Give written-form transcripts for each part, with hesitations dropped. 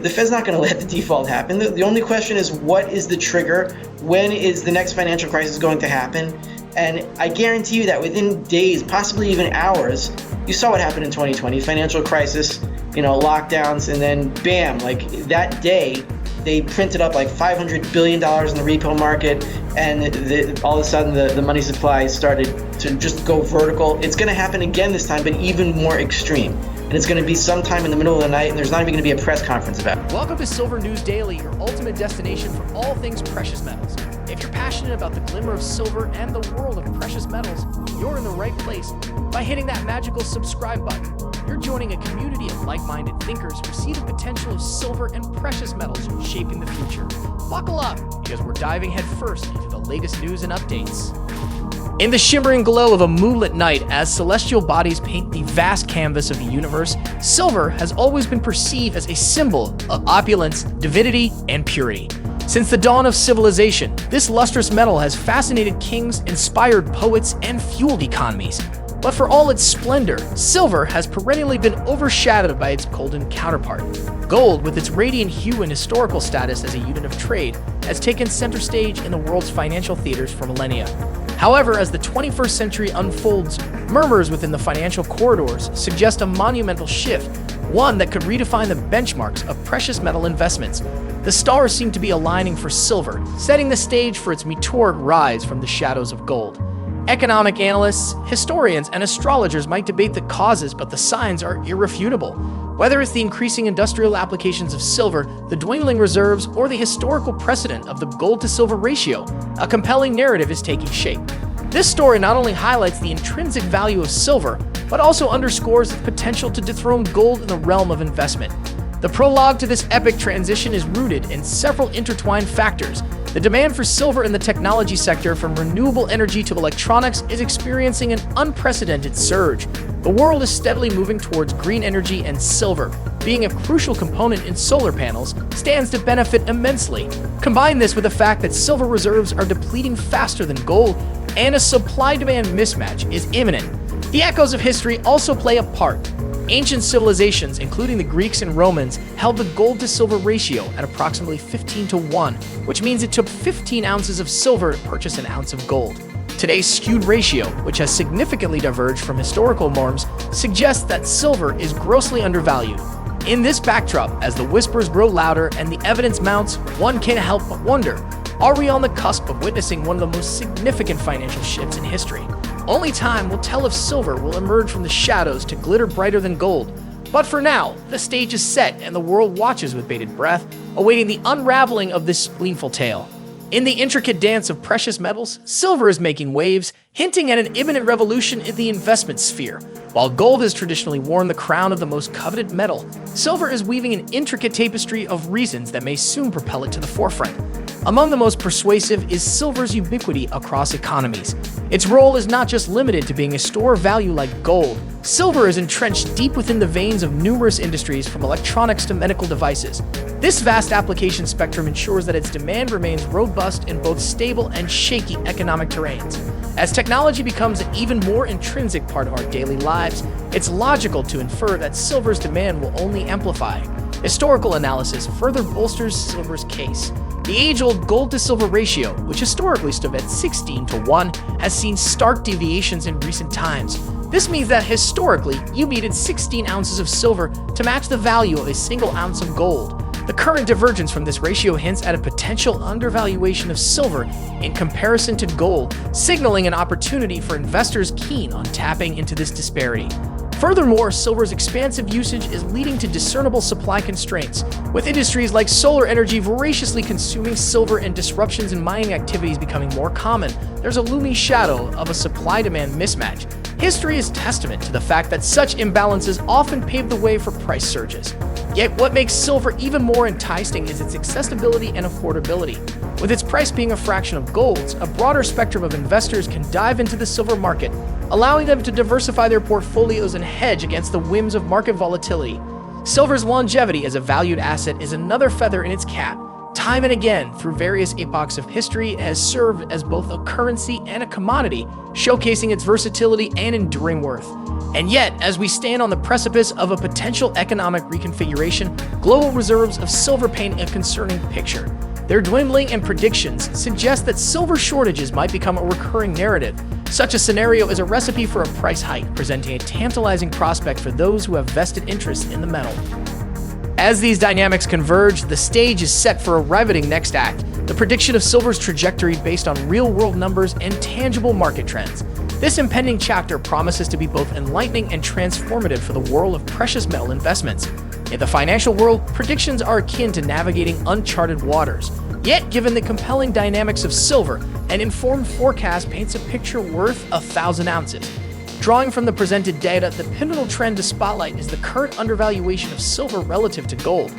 the Fed's not going to let the default happen. The only question is, what is the trigger? When is the next financial crisis going to happen? And I guarantee you that within days, possibly even hours, you saw what happened in 2020, financial crisis, lockdowns, and then bam, like that day, they printed up like $500 billion in the repo market, and all of a sudden the money supply started to just go vertical. It's going to happen again this time, but even more extreme. And it's going to be sometime in the middle of the night, and there's not even going to be a press conference about it. Welcome to Silver News Daily, your ultimate destination for all things precious metals. If you're passionate about the glimmer of silver and the world of precious metals, you're in the right place by hitting that magical subscribe button. You're joining a community of like-minded thinkers who see the potential of silver and precious metals shaping the future. Buckle up, because we're diving headfirst into the latest news and updates. In the shimmering glow of a moonlit night, as celestial bodies paint the vast canvas of the universe, silver has always been perceived as a symbol of opulence, divinity, and purity. Since the dawn of civilization, this lustrous metal has fascinated kings, inspired poets, and fueled economies. But for all its splendor, silver has perennially been overshadowed by its golden counterpart. Gold, with its radiant hue and historical status as a unit of trade, has taken center stage in the world's financial theaters for millennia. However, as the 21st century unfolds, murmurs within the financial corridors suggest a monumental shift, one that could redefine the benchmarks of precious metal investments. The stars seem to be aligning for silver, setting the stage for its meteoric rise from the shadows of gold. Economic analysts, historians, and astrologers might debate the causes, but the signs are irrefutable. Whether it's the increasing industrial applications of silver, the dwindling reserves, or the historical precedent of the gold-to-silver ratio, a compelling narrative is taking shape. This story not only highlights the intrinsic value of silver, but also underscores its potential to dethrone gold in the realm of investment. The prologue to this epic transition is rooted in several intertwined factors. The demand for silver in the technology sector, from renewable energy to electronics, is experiencing an unprecedented surge. The world is steadily moving towards green energy, and silver, being a crucial component in solar panels, stands to benefit immensely. Combine this with the fact that silver reserves are depleting faster than gold, and a supply-demand mismatch is imminent. The echoes of history also play a part. Ancient civilizations, including the Greeks and Romans, held the gold-to-silver ratio at approximately 15-1, which means it took 15 ounces of silver to purchase an ounce of gold. Today's skewed ratio, which has significantly diverged from historical norms, suggests that silver is grossly undervalued. In this backdrop, as the whispers grow louder and the evidence mounts, one can't help but wonder, are we on the cusp of witnessing one of the most significant financial shifts in history? Only time will tell if silver will emerge from the shadows to glitter brighter than gold. But for now, the stage is set and the world watches with bated breath, awaiting the unraveling of this spleenful tale. In the intricate dance of precious metals, silver is making waves, hinting at an imminent revolution in the investment sphere. While gold has traditionally worn the crown of the most coveted metal, silver is weaving an intricate tapestry of reasons that may soon propel it to the forefront. Among the most persuasive is silver's ubiquity across economies. Its role is not just limited to being a store of value like gold. Silver is entrenched deep within the veins of numerous industries, from electronics to medical devices. This vast application spectrum ensures that its demand remains robust in both stable and shaky economic terrains. As technology becomes an even more intrinsic part of our daily lives, it's logical to infer that silver's demand will only amplify. Historical analysis further bolsters silver's case. The age-old gold-to-silver ratio, which historically stood at 16-1, has seen stark deviations in recent times. This means that historically, you needed 16 ounces of silver to match the value of a single ounce of gold. The current divergence from this ratio hints at a potential undervaluation of silver in comparison to gold, signaling an opportunity for investors keen on tapping into this disparity. Furthermore, silver's expansive usage is leading to discernible supply constraints, with industries like solar energy voraciously consuming silver and disruptions in mining activities becoming more common. There's a looming shadow of a supply-demand mismatch. History is testament to the fact that such imbalances often pave the way for price surges. Yet what makes silver even more enticing is its accessibility and affordability. With its price being a fraction of gold's, a broader spectrum of investors can dive into the silver market, allowing them to diversify their portfolios and hedge against the whims of market volatility. Silver's longevity as a valued asset is another feather in its cap. Time and again, through various epochs of history, it has served as both a currency and a commodity, showcasing its versatility and enduring worth. And yet, as we stand on the precipice of a potential economic reconfiguration, global reserves of silver paint a concerning picture. Their dwindling and predictions suggest that silver shortages might become a recurring narrative. Such a scenario is a recipe for a price hike, presenting a tantalizing prospect for those who have vested interest in the metal. As these dynamics converge, the stage is set for a riveting next act, the prediction of silver's trajectory based on real-world numbers and tangible market trends. This impending chapter promises to be both enlightening and transformative for the world of precious metal investments. In the financial world, predictions are akin to navigating uncharted waters. Yet, given the compelling dynamics of silver, an informed forecast paints a picture worth 1,000 ounces. Drawing from the presented data, the pivotal trend to spotlight is the current undervaluation of silver relative to gold.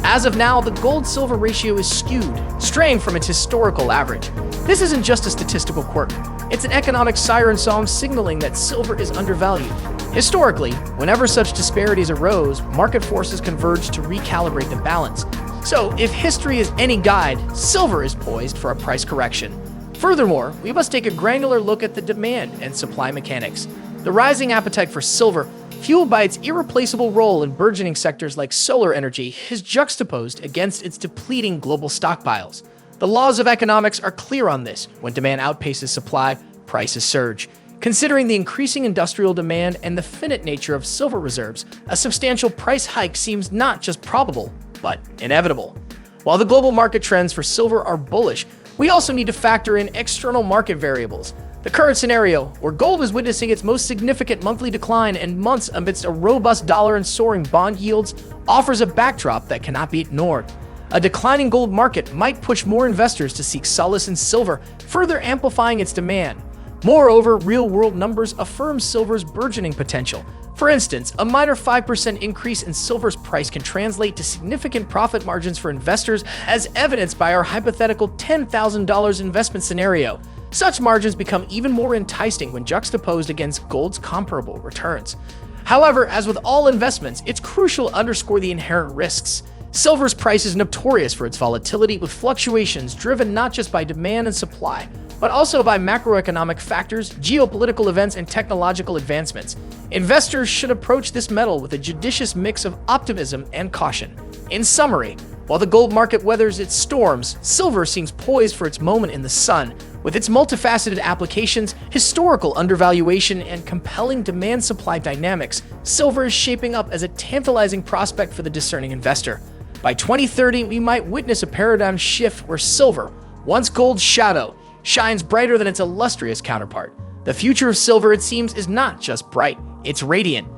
As of now, the gold-silver ratio is skewed, straying from its historical average. This isn't just a statistical quirk. It's an economic siren song signaling that silver is undervalued. Historically, whenever such disparities arose, market forces converged to recalibrate the balance. So, if history is any guide, silver is poised for a price correction. Furthermore, we must take a granular look at the demand and supply mechanics. The rising appetite for silver, fueled by its irreplaceable role in burgeoning sectors like solar energy, is juxtaposed against its depleting global stockpiles. The laws of economics are clear on this. When demand outpaces supply, prices surge. Considering the increasing industrial demand and the finite nature of silver reserves, a substantial price hike seems not just probable, but inevitable. While the global market trends for silver are bullish, we also need to factor in external market variables. The current scenario, where gold is witnessing its most significant monthly decline in months amidst a robust dollar and soaring bond yields, offers a backdrop that cannot be ignored. A declining gold market might push more investors to seek solace in silver, further amplifying its demand. Moreover, real-world numbers affirm silver's burgeoning potential. For instance, a minor 5% increase in silver's price can translate to significant profit margins for investors, as evidenced by our hypothetical $10,000 investment scenario. Such margins become even more enticing when juxtaposed against gold's comparable returns. However, as with all investments, it's crucial to underscore the inherent risks. Silver's price is notorious for its volatility, with fluctuations driven not just by demand and supply, but also by macroeconomic factors, geopolitical events, and technological advancements. Investors should approach this metal with a judicious mix of optimism and caution. In summary, while the gold market weathers its storms, silver seems poised for its moment in the sun. With its multifaceted applications, historical undervaluation, and compelling demand-supply dynamics, silver is shaping up as a tantalizing prospect for the discerning investor. By 2030, we might witness a paradigm shift where silver, once gold's shadow, shines brighter than its illustrious counterpart. The future of silver, it seems, is not just bright, it's radiant.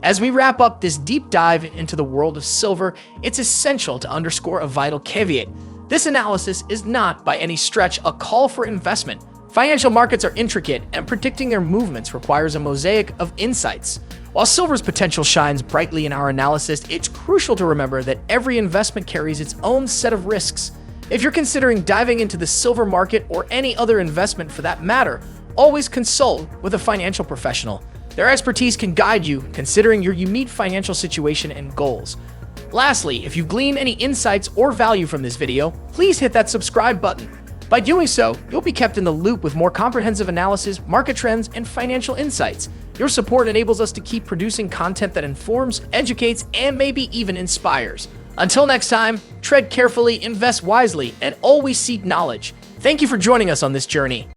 As we wrap up this deep dive into the world of silver, it's essential to underscore a vital caveat. This analysis is not, by any stretch, a call for investment. Financial markets are intricate, and predicting their movements requires a mosaic of insights. While silver's potential shines brightly in our analysis, it's crucial to remember that every investment carries its own set of risks. If you're considering diving into the silver market or any other investment for that matter, always consult with a financial professional. Their expertise can guide you, considering your unique financial situation and goals. Lastly, if you glean any insights or value from this video, please hit that subscribe button. By doing so, you'll be kept in the loop with more comprehensive analysis, market trends, and financial insights. Your support enables us to keep producing content that informs, educates, and maybe even inspires. Until next time, tread carefully, invest wisely, and always seek knowledge. Thank you for joining us on this journey.